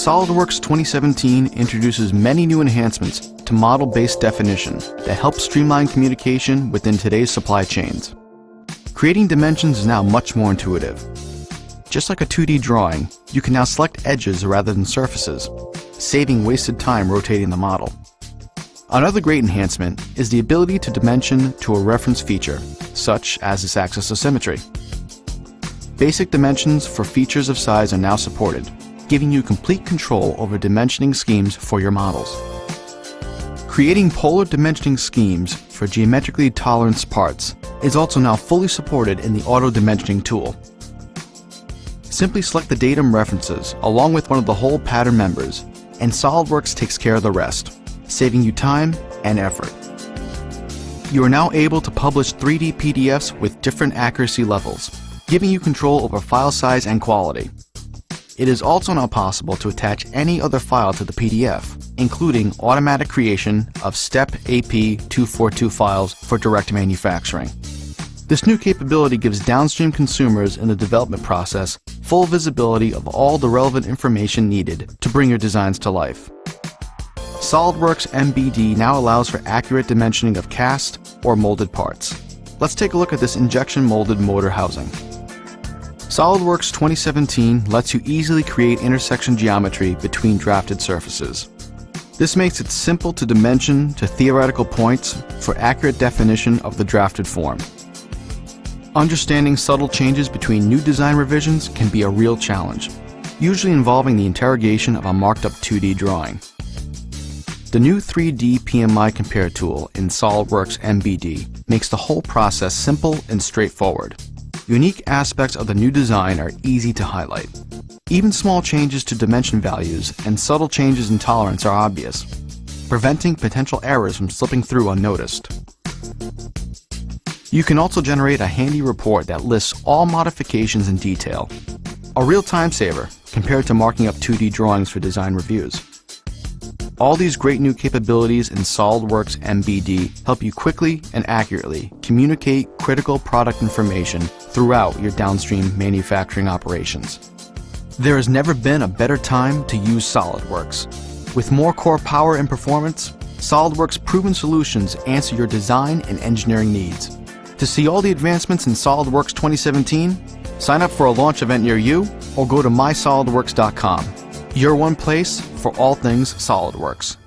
SOLIDWORKS 2017 introduces many new enhancements to model-based definition that help streamline communication within today's supply chains. Creating dimensions is now much more intuitive. Just like a 2D drawing, you can now select edges rather than surfaces, saving wasted time rotating the model. Another great enhancement is the ability to dimension to a reference feature, such as its axis of symmetry. Basic dimensions for features of size are now supported, giving you complete control over dimensioning schemes for your models. Creating polar dimensioning schemes for geometrically tolerant parts is also now fully supported in the auto dimensioning tool. Simply select the datum references along with one of the whole pattern members, and SOLIDWORKS takes care of the rest, saving you time and effort. You are now able to publish 3D PDFs with different accuracy levels, giving you control over file size and quality. It is also now possible to attach any other file to the PDF, including automatic creation of STEP AP242 files for direct manufacturing. This new capability gives downstream consumers in the development process full visibility of all the relevant information needed to bring your designs to life. SOLIDWORKS MBD now allows for accurate dimensioning of cast or molded parts. Let's take a look at this injection molded motor housing. SOLIDWORKS 2017 lets you easily create intersection geometry between drafted surfaces. This makes it simple to dimension to theoretical points for accurate definition of the drafted form. Understanding subtle changes between new design revisions can be a real challenge, usually involving the interrogation of a marked up 2D drawing. The new 3D PMI Compare tool in SOLIDWORKS MBD makes the whole process simple and straightforward. Unique aspects of the new design are easy to highlight. Even small changes to dimension values and subtle changes in tolerance are obvious, preventing potential errors from slipping through unnoticed. You can also generate a handy report that lists all modifications in detail, a real time saver compared to marking up 2D drawings for design reviews. All these great new capabilities in SOLIDWORKS MBD help you quickly and accurately communicate critical product information throughout your downstream manufacturing operations. There has never been a better time to use SOLIDWORKS. With more core power and performance, SOLIDWORKS proven solutions answer your design and engineering needs. To see all the advancements in SOLIDWORKS 2017, sign up for a launch event near you or go to mysolidworks.com. Your one place for all things SOLIDWORKS.